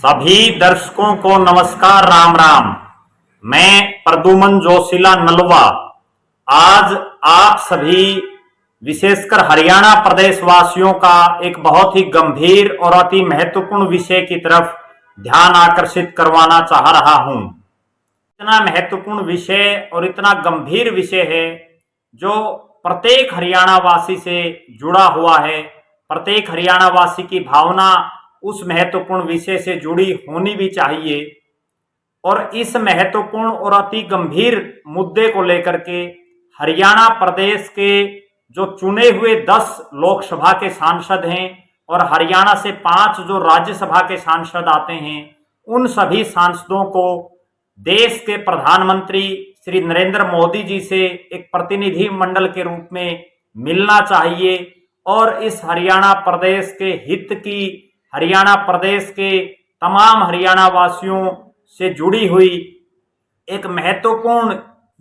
सभी दर्शकों को नमस्कार, राम राम। मैं प्रदुमन जोशीला नलवा आज आप सभी विशेषकर हरियाणा प्रदेश वासियों का एक बहुत ही गंभीर और अति महत्वपूर्ण विषय की तरफ ध्यान आकर्षित करवाना चाह रहा हूं। इतना महत्वपूर्ण विषय और इतना गंभीर विषय है जो प्रत्येक हरियाणा वासी से जुड़ा हुआ है। प्रत्येक हरियाणा वासी की भावना उस महत्वपूर्ण विषय से जुड़ी होनी भी चाहिए और इस महत्वपूर्ण और अति गंभीर मुद्दे को लेकर के हरियाणा प्रदेश के जो चुने हुए 10 लोकसभा के सांसद हैं और हरियाणा से 5 जो राज्यसभा के सांसद आते हैं, उन सभी सांसदों को देश के प्रधानमंत्री श्री नरेंद्र मोदी जी से एक प्रतिनिधि मंडल के रूप में मिलना चाहिए और इस हरियाणा प्रदेश के हित की, हरियाणा प्रदेश के तमाम हरियाणा वासियों से जुड़ी हुई एक महत्वपूर्ण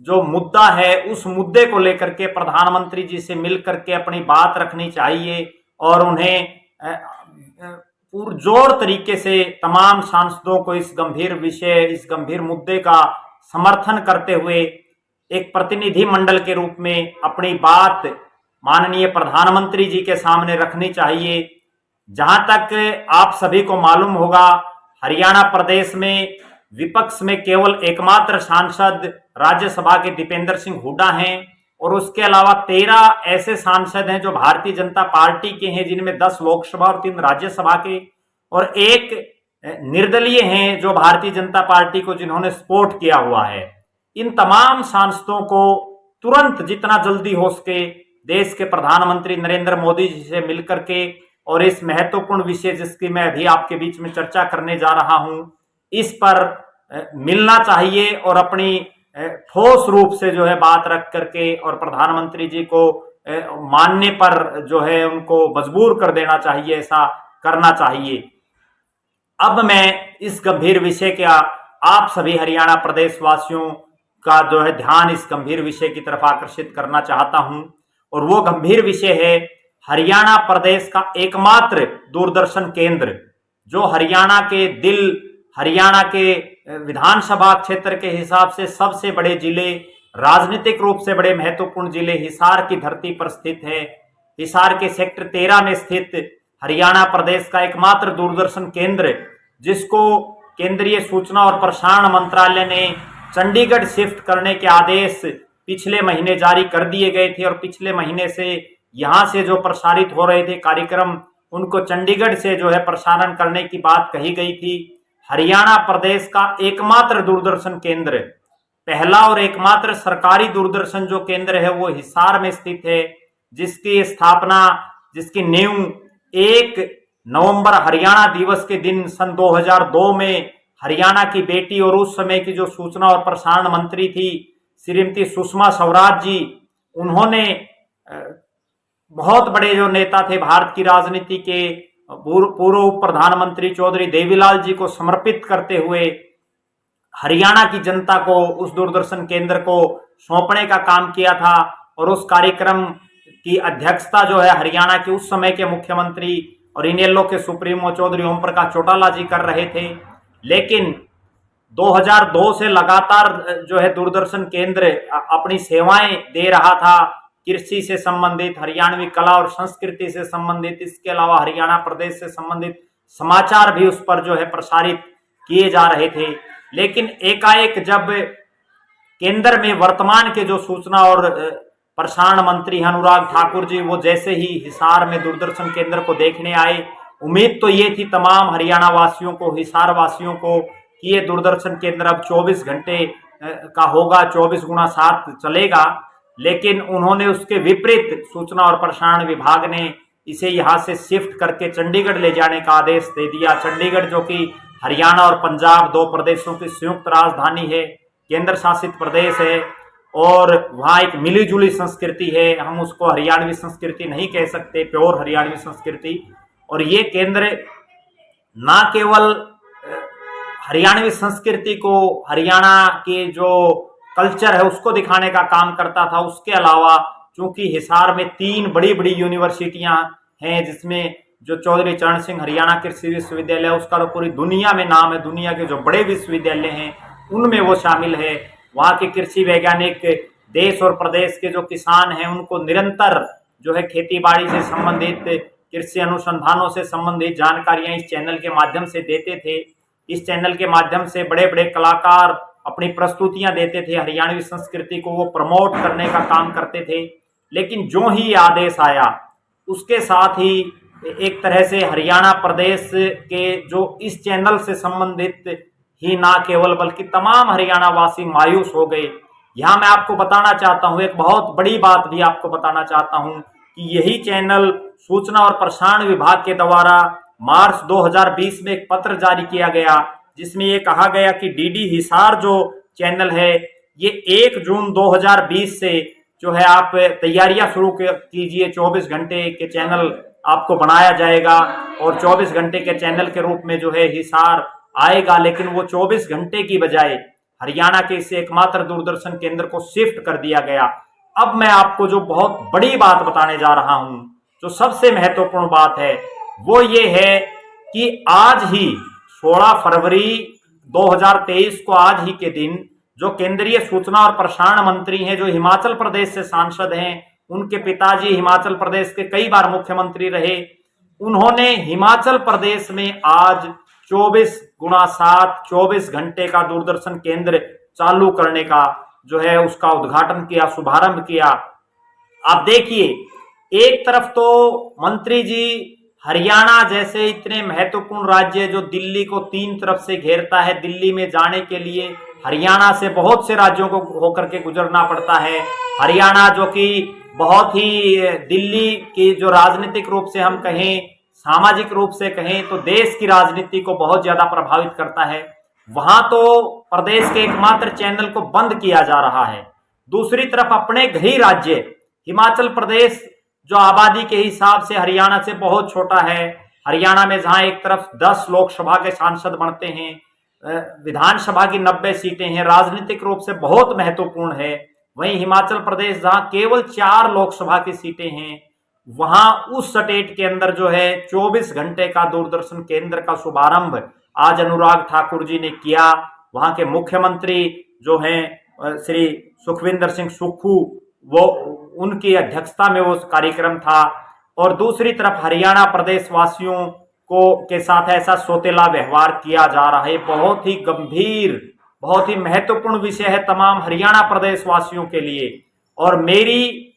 जो मुद्दा है, उस मुद्दे को लेकर के प्रधानमंत्री जी से मिलकर के अपनी बात रखनी चाहिए और उन्हें पुरजोर तरीके से तमाम सांसदों को इस गंभीर विषय, इस गंभीर मुद्दे का समर्थन करते हुए एक प्रतिनिधि मंडल के रूप में अपनी बात माननीय प्रधानमंत्री जी के सामने रखनी चाहिए। जहां तक आप सभी को मालूम होगा, हरियाणा प्रदेश में विपक्ष में केवल एकमात्र सांसद राज्यसभा के दीपेंद्र सिंह हुड्डा हैं और उसके अलावा 13 ऐसे सांसद हैं जो भारतीय जनता पार्टी के हैं, जिनमें 10 लोकसभा और 3 राज्यसभा के, और एक निर्दलीय हैं जो भारतीय जनता पार्टी को जिन्होंने सपोर्ट किया हुआ है। इन तमाम सांसदों को तुरंत जितना जल्दी हो सके देश के प्रधानमंत्री नरेंद्र मोदी जी से मिलकर के और इस महत्वपूर्ण विषय जिसकी मैं अभी आपके बीच में चर्चा करने जा रहा हूं, इस पर मिलना चाहिए और अपनी ठोस रूप से जो है बात रख करके और प्रधानमंत्री जी को मानने पर जो है उनको मजबूर कर देना चाहिए, ऐसा करना चाहिए। अब मैं इस गंभीर विषय का आप सभी हरियाणा प्रदेश वासियों का जो है ध्यान इस गंभीर विषय की तरफ आकर्षित करना चाहता हूं और वो गंभीर विषय है हरियाणा प्रदेश का एकमात्र दूरदर्शन केंद्र जो हरियाणा के दिल, हरियाणा के विधानसभा क्षेत्र के हिसाब से सबसे बड़े जिले, राजनीतिक रूप से बड़े महत्वपूर्ण जिले हिसार की धरती पर स्थित है। हिसार के सेक्टर 13 में स्थित हरियाणा प्रदेश का एकमात्र दूरदर्शन केंद्र, जिसको केंद्रीय सूचना और प्रसारण मंत्रालय ने चंडीगढ़ शिफ्ट करने के आदेश पिछले महीने जारी कर दिए गए थे और पिछले महीने से यहां से जो प्रसारित हो रहे थे कार्यक्रम, उनको चंडीगढ़ से जो है प्रसारण करने की बात कही गई थी। हरियाणा प्रदेश का एकमात्र दूरदर्शन केंद्र, पहला और एकमात्र सरकारी दूरदर्शन जो केंद्र है वो हिसार में स्थित है, जिसकी स्थापना, जिसकी नींव 1 नवंबर हरियाणा दिवस के दिन सन 2002 में हरियाणा की बेटी और उस समय की जो सूचना और प्रसारण मंत्री थी श्रीमती सुषमा स्वराज जी, उन्होंने बहुत बड़े जो नेता थे भारत की राजनीति के, पूर्व प्रधानमंत्री चौधरी देवीलाल जी को समर्पित करते हुए हरियाणा की जनता को उस दूरदर्शन केंद्र को सौंपने का काम किया था और उस कार्यक्रम की अध्यक्षता जो है हरियाणा के उस समय के मुख्यमंत्री और इनेलो के सुप्रीमो चौधरी ओम प्रकाश चौटाला जी कर रहे थे। लेकिन 2002 से लगातार जो है दूरदर्शन केंद्र अपनी सेवाएं दे रहा था, कृषि से संबंधित, हरियाणवी कला और संस्कृति से संबंधित, इसके अलावा हरियाणा प्रदेश से संबंधित समाचार भी उस पर जो है प्रसारित किए जा रहे थे। लेकिन एकाएक जब केंद्र में वर्तमान के जो सूचना और प्रसारण मंत्री अनुराग ठाकुर जी, वो जैसे ही हिसार में दूरदर्शन केंद्र को देखने आए, उम्मीद तो ये थी तमाम हरियाणा वासियों को, हिसार वासियों को, कि ये दूरदर्शन केंद्र अब 24 घंटे का होगा, 24 गुणा 7 चलेगा। लेकिन उन्होंने उसके विपरीत सूचना और प्रसारण विभाग ने इसे यहां से शिफ्ट करके चंडीगढ़ ले जाने का आदेश दे दिया। चंडीगढ़ जो कि हरियाणा और पंजाब 2 प्रदेशों की संयुक्त राजधानी है, केंद्र शासित प्रदेश है और वहाँ एक मिली जुली संस्कृति है, हम उसको हरियाणवी संस्कृति नहीं कह सकते, प्योर हरियाणवी संस्कृति। और ये केंद्र ना केवल हरियाणवी संस्कृति को, हरियाणा के जो कल्चर है उसको दिखाने का काम करता था, उसके अलावा चूंकि हिसार में 3 बड़ी बड़ी यूनिवर्सिटियां हैं जिसमें जो चौधरी चरण सिंह हरियाणा कृषि विश्वविद्यालय, उसका तो पूरी दुनिया में नाम है, दुनिया के जो बड़े विश्वविद्यालय हैं उनमें वो शामिल है। वहाँ के कृषि वैज्ञानिक, देश और प्रदेश के जो किसान हैं उनको निरंतर जो है खेती बाड़ी से संबंधित, कृषि अनुसंधानों से संबंधित जानकारियां इस चैनल के माध्यम से देते थे। इस चैनल के माध्यम से बड़े बड़े कलाकार अपनी प्रस्तुतियां देते थे, हरियाणवी संस्कृति को वो प्रमोट करने का काम करते थे। लेकिन जो ही आदेश आया उसके साथ ही एक तरह से हरियाणा प्रदेश के जो इस चैनल से संबंधित ही ना केवल बल्कि तमाम हरियाणा वासी मायूस हो गए। यहाँ मैं आपको बताना चाहता हूँ, एक बहुत बड़ी बात भी आपको बताना चाहता हूँ कि यही चैनल सूचना और प्रसारण विभाग के द्वारा मार्च 2020 में एक पत्र जारी किया गया जिसमें ये कहा गया कि डीडी हिसार जो चैनल है ये 1 जून 2020 से जो है आप तैयारियां शुरू कीजिए। 24 घंटे के चैनल आपको बनाया जाएगा और 24 घंटे के चैनल के रूप में जो है हिसार आएगा। लेकिन वो 24 घंटे की बजाय हरियाणा के इस एकमात्र दूरदर्शन केंद्र को शिफ्ट कर दिया गया। अब मैं आपको जो बहुत बड़ी बात बताने जा रहा हूं, जो सबसे महत्वपूर्ण बात है वो ये है कि आज ही 16 फरवरी 2023 को आज ही के दिन जो केंद्रीय सूचना और प्रसारण मंत्री हैं, जो हिमाचल प्रदेश से सांसद हैं, उनके पिताजी हिमाचल प्रदेश के कई बार मुख्यमंत्री रहे, उन्होंने हिमाचल प्रदेश में आज 24x7 24 घंटे का दूरदर्शन केंद्र चालू करने का जो है उसका उद्घाटन किया, शुभारंभ किया। आप देखिए, एक तरफ तो मंत्री जी हरियाणा जैसे इतने महत्वपूर्ण राज्य जो दिल्ली को 3 तरफ से घेरता है, दिल्ली में जाने के लिए हरियाणा से बहुत से राज्यों को होकर के गुजरना पड़ता है। हरियाणा जो कि बहुत ही दिल्ली की जो राजनीतिक रूप से हम कहें, सामाजिक रूप से कहें तो देश की राजनीति को बहुत ज्यादा प्रभावित करता है, वहां तो प्रदेश के एकमात्र चैनल को बंद किया जा रहा है। दूसरी तरफ अपने गृह राज्य हिमाचल प्रदेश जो आबादी के हिसाब से हरियाणा से बहुत छोटा है, हरियाणा में जहां एक तरफ 10 लोकसभा के सांसद बनते हैं, विधानसभा की 90 सीटें हैं, राजनीतिक रूप से बहुत महत्वपूर्ण है, वहीं हिमाचल प्रदेश जहां केवल 4 लोकसभा की सीटें हैं, वहां उस स्टेट के अंदर जो है 24 घंटे का दूरदर्शन केंद्र का शुभारंभ आज अनुराग ठाकुर जी ने किया। वहां के मुख्यमंत्री जो हैं श्री सुखविंदर सिंह सुक्खू, वो उनकी अध्यक्षता में वो कार्यक्रम था। और दूसरी तरफ हरियाणा प्रदेश वासियों को के साथ ऐसा सौतेला व्यवहार किया जा रहा है। बहुत ही गंभीर, बहुत ही महत्वपूर्ण विषय है तमाम हरियाणा प्रदेश वासियों के लिए। और मेरी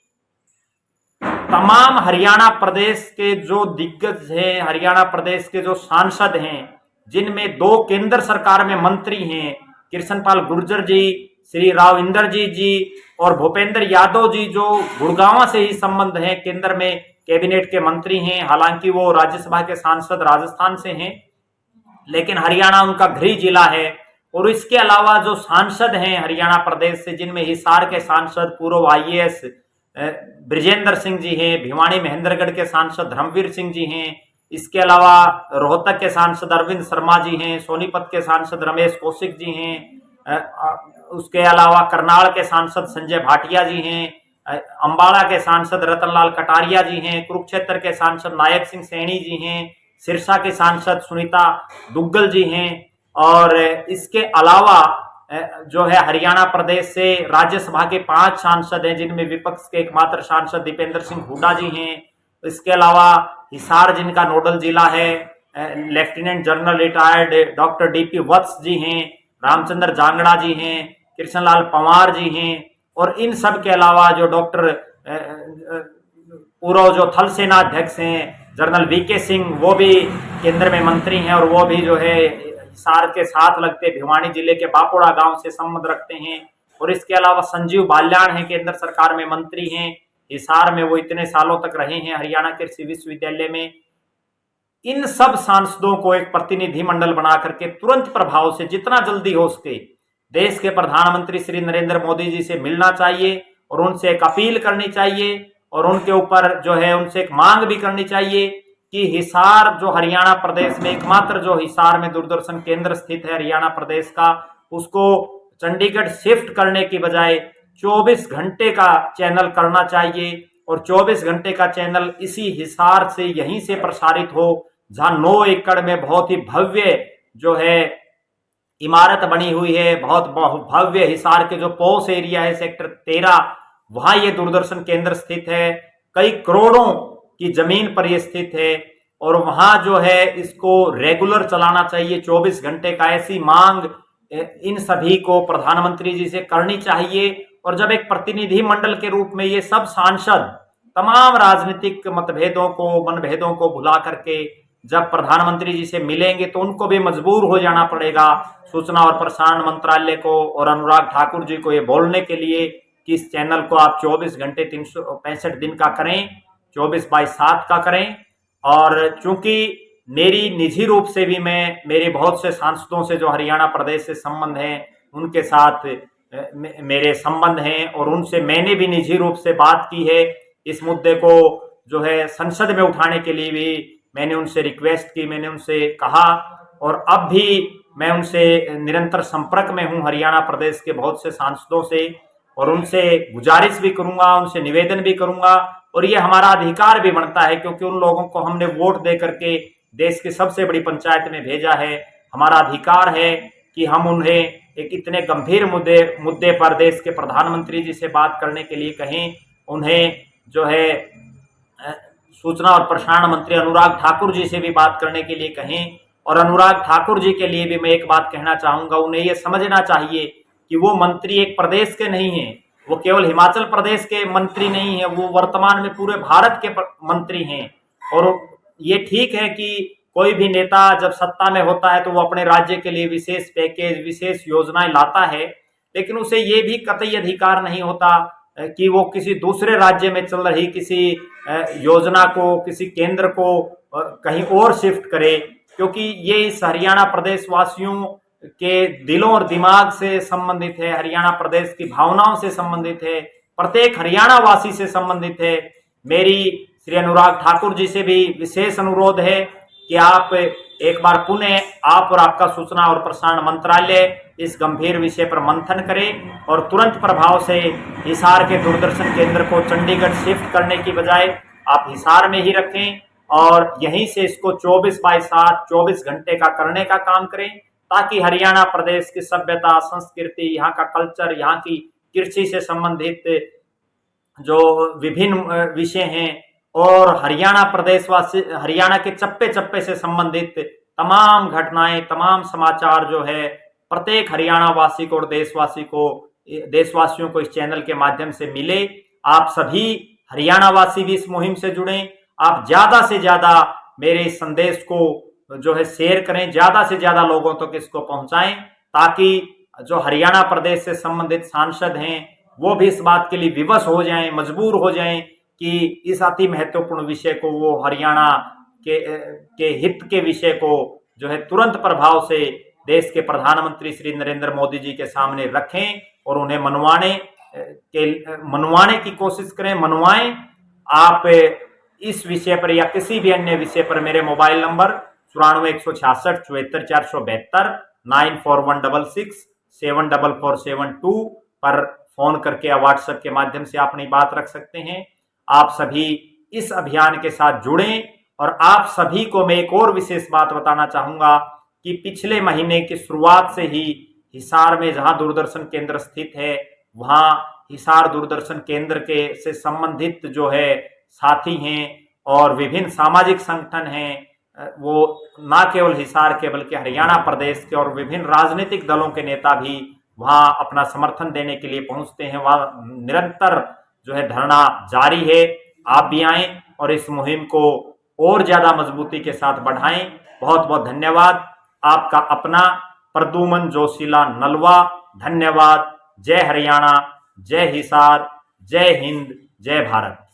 तमाम हरियाणा प्रदेश के जो दिग्गज हैं, हरियाणा प्रदेश के जो सांसद हैं, जिनमें 2 केंद्र सरकार में मंत्री हैं, कृष्णपाल गुर्जर जी, श्री राव इंद्रजीत जी और भूपेंद्र यादव जी, जो गुड़गांव से ही संबंध है, केंद्र में कैबिनेट के मंत्री हैं। हालांकि वो राज्यसभा के सांसद राजस्थान से हैं, लेकिन हरियाणा उनका गृह जिला है। और इसके अलावा जो सांसद हैं हरियाणा प्रदेश से, जिनमें हिसार के सांसद पूर्व IAS ब्रिजेंद्र सिंह जी हैं, भिवानी महेंद्रगढ़ के सांसद धर्मवीर सिंह जी हैं, इसके अलावा रोहतक के सांसद अरविंद शर्मा जी हैं, सोनीपत के सांसद रमेश कौशिक जी हैं, उसके अलावा करनाल के सांसद संजय भाटिया जी हैं, अंबाला के सांसद रतनलाल कटारिया जी हैं, कुरुक्षेत्र के सांसद नायक सिंह सैनी जी हैं, सिरसा के सांसद सुनीता दुग्गल जी हैं। और इसके अलावा जो है हरियाणा प्रदेश से राज्यसभा के 5 सांसद हैं, जिनमें विपक्ष के एकमात्र सांसद दीपेंद्र सिंह हुड्डा जी हैं। इसके अलावा हिसार जिनका नोडल जिला है, lieutenant general retired doctor DP वत्स जी हैं, रामचंद्र जांगड़ा जी हैं, कृष्णलाल पंवार जी हैं। और इन सब के अलावा जो डॉक्टर पूर्व जो थल सेना अध्यक्ष हैं जनरल VK सिंह, वो भी केंद्र में मंत्री हैं और वो भी जो है हिसार के साथ लगते भिवानी जिले के बापोड़ा गांव से संबंध रखते हैं। और इसके अलावा संजीव बाल्याण हैं, केंद्र सरकार में मंत्री हैं, हिसार में वो इतने सालों तक रहे हैं हरियाणा कृषि विश्वविद्यालय में। इन सब सांसदों को एक प्रतिनिधि मंडल बना करके तुरंत प्रभाव से जितना जल्दी हो सके देश के प्रधानमंत्री श्री नरेंद्र मोदी जी से मिलना चाहिए और उनसे एक अपील करनी चाहिए और उनके ऊपर जो है उनसे एक मांग भी करनी चाहिए कि हिसार जो हरियाणा प्रदेश में एकमात्र जो हिसार में दूरदर्शन केंद्र स्थित है हरियाणा प्रदेश का, उसको चंडीगढ़ शिफ्ट करने की बजाय 24 घंटे का चैनल करना चाहिए। और 24 घंटे का चैनल इसी हिसार से यहीं से प्रसारित हो, जहां 9 एकड़ में बहुत ही भव्य जो है इमारत बनी हुई है, बहुत भव्य हिसार के जो पोस एरिया है सेक्टर 13, वहां ये दूरदर्शन केंद्र स्थित है। कई करोड़ों की जमीन पर यह स्थित है और वहां जो है इसको रेगुलर चलाना चाहिए 24 घंटे का, ऐसी मांग इन सभी को प्रधानमंत्री जी से करनी चाहिए। और जब एक प्रतिनिधि मंडल के रूप में ये सब सांसद तमाम राजनीतिक मतभेदों को, मनभेदों को भुला करके जब प्रधानमंत्री जी से मिलेंगे तो उनको भी मजबूर हो जाना पड़ेगा सूचना और प्रसारण मंत्रालय को और अनुराग ठाकुर जी को ये बोलने के लिए कि इस चैनल को आप 24 घंटे 365 दिन का करें, 24/7 का करें। और चूंकि मेरी निजी रूप से भी मैं मेरे बहुत से सांसदों से जो हरियाणा प्रदेश से संबंध हैं उनके साथ मेरे संबंध हैं और उनसे मैंने भी निजी रूप से बात की है, इस मुद्दे को जो है संसद में उठाने के लिए भी मैंने उनसे रिक्वेस्ट की, मैंने उनसे कहा और अब भी मैं उनसे निरंतर संपर्क में हूं, हरियाणा प्रदेश के बहुत से सांसदों से, और उनसे गुजारिश भी करूंगा, उनसे निवेदन भी करूंगा। और ये हमारा अधिकार भी बनता है क्योंकि उन लोगों को हमने वोट दे करके देश की सबसे बड़ी पंचायत में भेजा है। हमारा अधिकार है कि हम उन्हें एक इतने गंभीर मुद्दे पर देश के प्रधानमंत्री जी से बात करने के लिए कहें, उन्हें जो है सूचना और प्रसारण मंत्री अनुराग ठाकुर जी से भी बात करने के लिए कहें। और अनुराग ठाकुर जी के लिए भी मैं एक बात कहना चाहूंगा, उन्हें यह समझना चाहिए कि वो मंत्री एक प्रदेश के नहीं हैं, वो केवल हिमाचल प्रदेश के मंत्री नहीं है, वो वर्तमान में पूरे भारत के मंत्री हैं। और ये ठीक है कि कोई भी नेता जब सत्ता में होता है तो वो अपने राज्य के लिए विशेष पैकेज, विशेष योजनाएं लाता है, लेकिन उसे ये भी कतई अधिकार नहीं होता कि वो किसी दूसरे राज्य में चल रही किसी योजना को, किसी केंद्र को कहीं और शिफ्ट करे, क्योंकि ये इस हरियाणा प्रदेश वासियों के दिलों और दिमाग से संबंधित है, हरियाणा प्रदेश की भावनाओं से संबंधित है, प्रत्येक हरियाणा वासी से संबंधित है। मेरी श्री अनुराग ठाकुर जी से भी विशेष अनुरोध है कि आप एक बार पुनः आप और आपका सूचना और प्रसारण मंत्रालय इस गंभीर विषय पर मंथन करें और तुरंत प्रभाव से हिसार के दूरदर्शन केंद्र को चंडीगढ़ शिफ्ट करने की बजाय आप हिसार में ही रखें और यहीं से इसको 24/7 24 घंटे का करने का काम करें, ताकि हरियाणा प्रदेश की सभ्यता, संस्कृति, यहाँ का कल्चर, यहाँ की कृषि से संबंधित जो विभिन्न विषय हैं और हरियाणा प्रदेशवासी, हरियाणा के चप्पे चप्पे से संबंधित तमाम घटनाएं, तमाम समाचार जो है प्रत्येक हरियाणा वासी को और देशवासियों को इस चैनल के माध्यम से मिले। आप सभी हरियाणा वासी भी इस मुहिम से जुड़ें, आप ज्यादा से ज्यादा मेरे इस संदेश को जो है शेयर करें, ज्यादा से ज्यादा लोगों तक इसको पहुंचाएं, ताकि जो हरियाणा प्रदेश से संबंधित सांसद हैं वो भी इस बात के लिए विवश हो जाएं, मजबूर हो जाएं कि इस अति महत्वपूर्ण विषय को वो हरियाणा के हित के विषय को जो है तुरंत प्रभाव से देश के प्रधानमंत्री श्री नरेंद्र मोदी जी के सामने रखें और उन्हें मनवाने की कोशिश करें, मनवाएं। आप इस विषय पर या किसी भी अन्य विषय पर मेरे मोबाइल नंबर 94 166 74 472 94166 74472 पर फोन करके या व्हाट्सएप के माध्यम से अपनी बात रख सकते हैं। आप सभी इस अभियान के साथ जुड़ें। और आप सभी को मैं एक और विशेष बात बताना चाहूंगा कि पिछले महीने की शुरुआत से ही हिसार में जहां दूरदर्शन केंद्र स्थित है, वहां हिसार दूरदर्शन केंद्र के से संबंधित जो है साथी हैं और विभिन्न सामाजिक संगठन हैं, वो न केवल हिसार के बल्कि हरियाणा प्रदेश के और विभिन्न राजनीतिक दलों के नेता भी वहां अपना समर्थन देने के लिए पहुंचते हैं। वहां निरंतर जो है धरना जारी है। आप भी आएं और इस मुहिम को और ज्यादा मजबूती के साथ बढ़ाएं। बहुत बहुत धन्यवाद। आपका अपना प्रद्युमन जोशीला नलवा। धन्यवाद। जय हरियाणा, जय हिसार, जय हिंद, जय भारत।